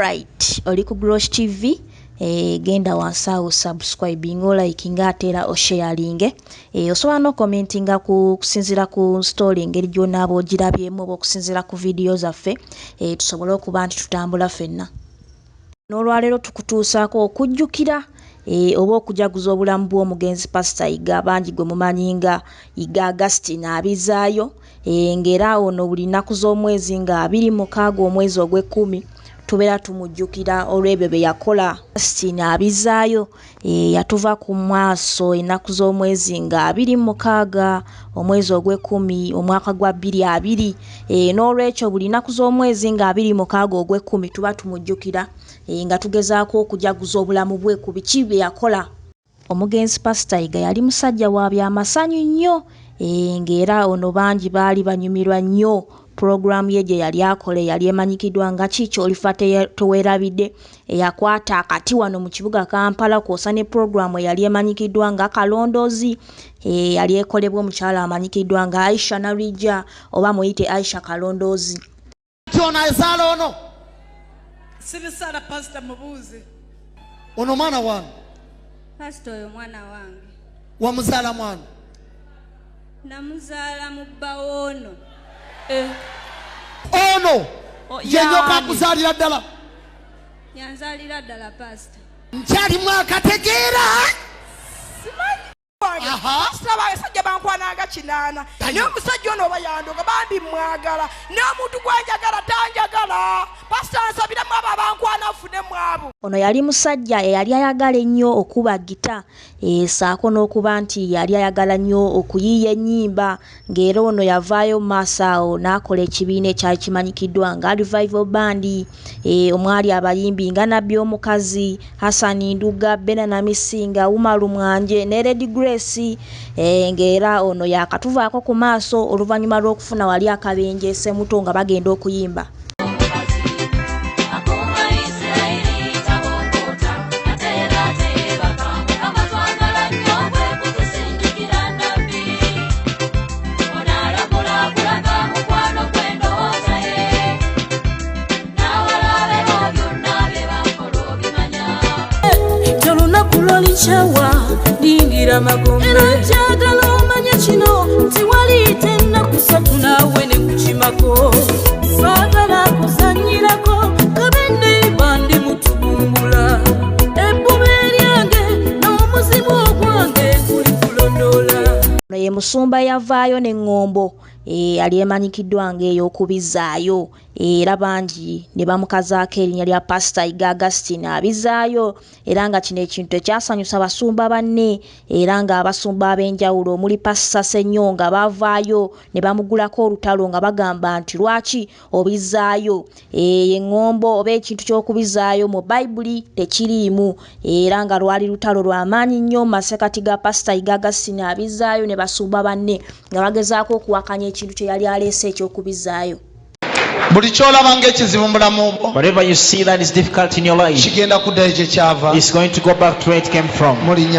Alright, oli ku Grosh TV. Genda wansawo subscribing o liking atera o sharing. Osobola no commentinga kusinzira ku story ngeri gyonna abogirabyemu oba okusinzira ku video zaffe. Tusobole okuba nti tutambula ffenna. N'olwaleero tukutuusaako okujjukira oba okujaguza obulamu bw'omugenzi Pastor Yiga bangi gwe mumanyi nga Yiga Augustine Abizaayo. Ngera ono buli nnaku z'omwezi nga 26 omwezi ogw'Ekkumi tubeera tumujjukira olw'ebyo bye yakola. Augustine Abizaayo yatuva ku maaso ennaku z'omwezi nga 26 omwezi ogw'Ekkumi omwaka gwa 2020. N'olwekyo buli nnaku z'omwezi nga 26 ogw'Ekkumi tuba tumujjukira nga tugezaako okujaguza obulamu bwe ku biki bye yakola. Omugenzi Pastor Yiga yali musajja wa byamasanyu nnyo, ng'era ono bangi baali banyumirwa nnyo program ye gye yali akole. Yali emanyikiddwa nga Kiki Olifa Teweerabidde eyakwata akati wano mu kibuga Kampala, kw'osa ne program yali emanyikiddwa nga Kalondoozi yali ekolebwa omukyala amanyikiddwa nga Aisha Narijja oba muyite Aisha Kalondoozi. Kyona ezaala ono Sibisala Pastor mubuuze. Ono mwana wange. Pastor oyo mwana wange. Wamuzaala mwana? Namuzaala mu Bawono. Ono yenyoka akuzaalira ddala? Yanzaalira ddala Pastor. Nkyali mwakategeera? Pastor baasajja bankwananga 8. Naye omusajja ono oba yandoga bambi mwagala. N'omuntu gwanjagala tanjagala. Pastor ansabiramu abo abankwana afunemu abo. Ono yali musajja eyali ayagala ennyo okuba gita, saako n'okuba nti yali ayagala nnyo okuyiiya ennyimba. Ng'era ono yavaayo maaso awo n'akola ekibiina ekyali kimanyikiddwa nga Revival Band, omwali abayimbi nga Nabbi Omukazi, Hassan Nduga, Benana Misinga, Umaru Mwanje ne Lady Grace. Ng'era ono yakatuvaako ku maaso oluvannyuma lw'okufuna wali akabenje Ssemuto nga bagenda okuyimba. Chawa dingira magombe njagala omanye kino nti wali tenna kusatu nawe ne kukimako saagala kuzanyirako kabende bandi mutubumbula ebbuba eryange n'omuzimu ogwange kuli kulondola. Ono ye musumba yavaayo n'eŋŋombo yali emanyikiddwa ng'ey'okubizaayo, era bangi ne bamukazaako erinnya lya Pastor Yiga Augustine Abizaayo. Era nga kino ekintu ekyasanyusa basumba banne, era nga abasumba ab'enjawulo omuli Pastor Ssenyonga baavaayo ne bamugulako olutalo nga bagamba nti lwaki obizaayo. Eŋŋombo oba ekintu ky'okubizaayo mu Bayibuli tekiriimu, era nga lwali lutalo lw'amaanyi nnyo mu masekati ga Pastor Yiga Augustine Abizaayo ne basumba banne nga bagezaako okuwakanya ekintu kye yali aleese eky'okubizaayo. Whatever you see that is difficult in your life, it's going to go back to where it came from. In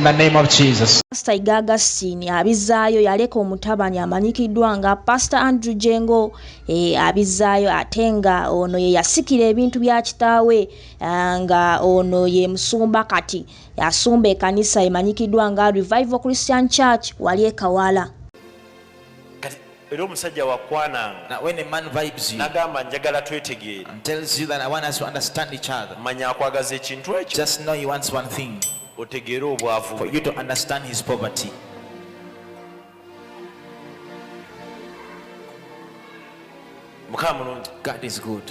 the name of Jesus. Pastor Yiga Augustine Abizaayo yaleka omutabani amanyikiddwa nga Pastor Andrew Jengo Abizaayo, ate nga ono ye yasikira ebintu bya kitaawe, nga ono ye musumba kati yasumba ekanisa emanyikiddwa nga Revival Christian Church wali e Kawala. Now when a man vibes you and tells you that I want us to understand each other, just know he wants one thing, for you to understand his poverty. God is good.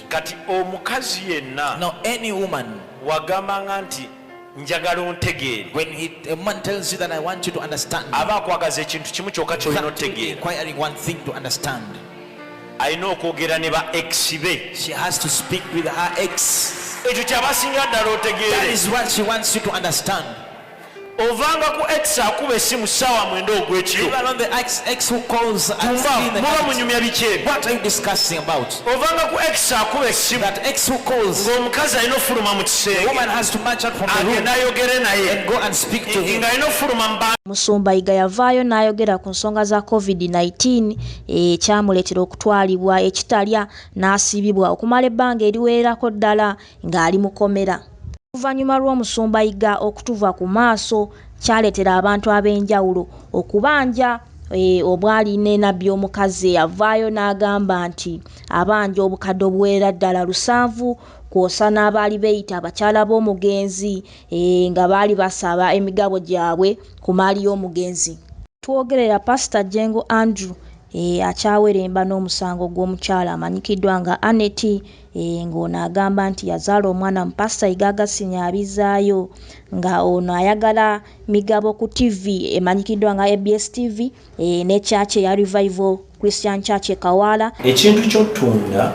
Now any woman, when a man tells you that I want you to understand, requiring one thing to understand, she has to speak with her ex. That is what she wants you to understand. ovanga ku X akuba essimu ssaawa 9 ogw'ekiro. Even on the X who calls at muba munyumya biki? What are you discussing about? Ovanga ku X akuba essimu. That X who calls. Ng'omukazi alina ofuluma mu The kisenge. woman has to march out from the room agenda ayogere naye. and go and speak to him. Ng'alina ofuluma mu bantu. Musumba Yiga yavaayo n'ayogera ku nsonga za COVID-19 ekyamuleetera okutwalibwa ekitalya n'asiibibwa okumala ebbanga eriwererako ddala ng'ali mu kkomera. Oluvannyuma lw'Omusumba Yiga okutuva ku maaso kyaleetera abantu ab'enjawulo okubanja obwali n'enabbi omukazi avaayo n'agamba nti abanja obukadde obuwerera ddala 7 kwosa n'abaali beeyita abakyala b'omugenzi nga baali basaba emigabo gyabwe ku maali y'omugenzi. Twogerera Pastor Jengo Andrew akyaweremba n'omusango gw'omukyala amanyikiddwa nga Annette ng'ono agamba nti yazaala omwana mu Pastor Yiga Augustine Abizaayo nga ono ayagala migabo ku TV emanyikiddwa nga ABS TV ne church ya Revival Christian Church Kawala. Ekintu ky'ottunda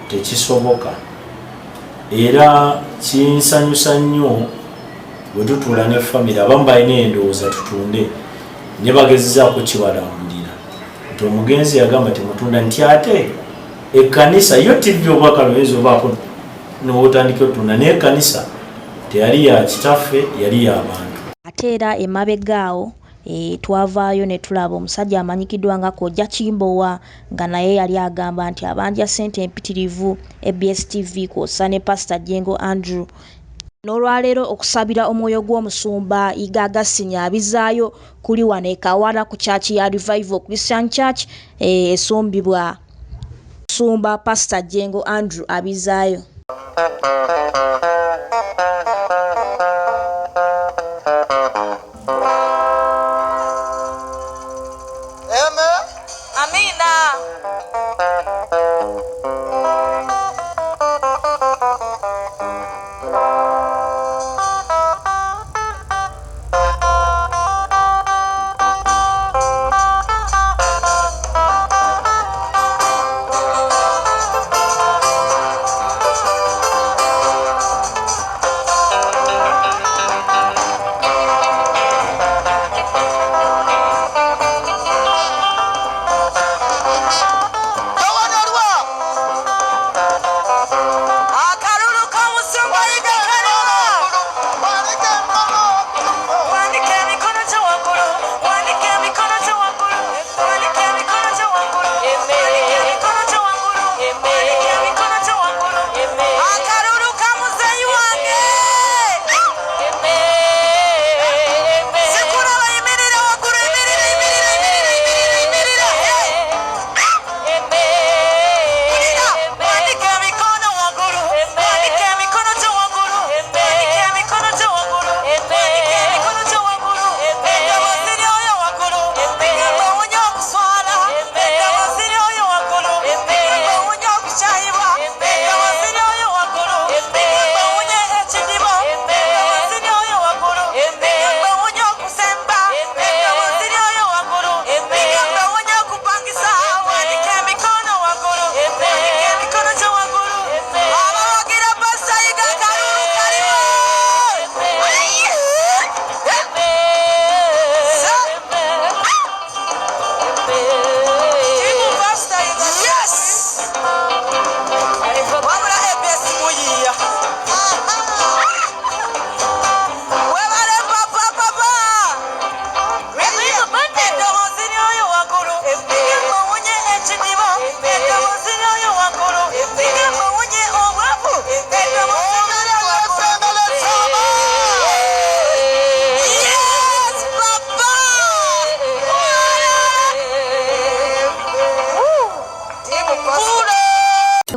tekisoboka era kinsanyusa nnyo bwe tutuula ne famire abamu balina endowooza tutunde ne bagezezaako kibalambulira nti omugenzi yagamba temutunda nti ate ekkanisa yo TV obwaka luyinza obaako n'otandika ottunda naye ekkanisa teyali ya kitaffe yali y'abantu. Ate era emabegaawo twavaayo ne tulaba omusajja amanyikiddwa nga Kojja Kimbowa nga naye yali agamba nti abanja ssente empitirivu ABS TV kwosa ne Pastor Jengo Andrew. N'olwaleero okusabira omwoyo gw'Omusumba Yiga Augustine Abizaayo kuli wano e Kawala ku Church ya Revival Christian Church esumbibwa Musumba Pastor Jengo Andrew Abizaayo.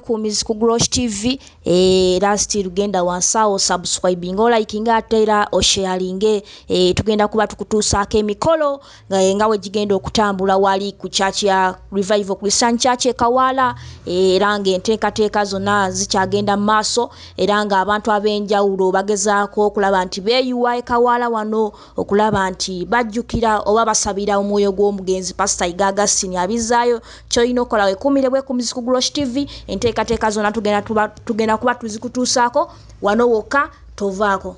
Kumizi ku Grosh TV last lugenda wansawo subscribing liking atera osharing tugenda kuba tukutusaako emikolo nga we gigenda okutambula wali ku church ya Revival Christian Church Kawala era ng'enteekateeka zonna zikyagenda mu maaso era nga abantu ab'enjawulo bagezaako okulaba nti beeyuwa Kawala wano okulaba nti bajjukira oba basabira omwoyo gw'omugenzi Pastor Yiga Augustine Abizaayo. Ky'olina okukola weekuumire Kumizi ku Grosh TV enteekateeka zonna tugenda kuba tuzikutuusaako wano wokka tovaako.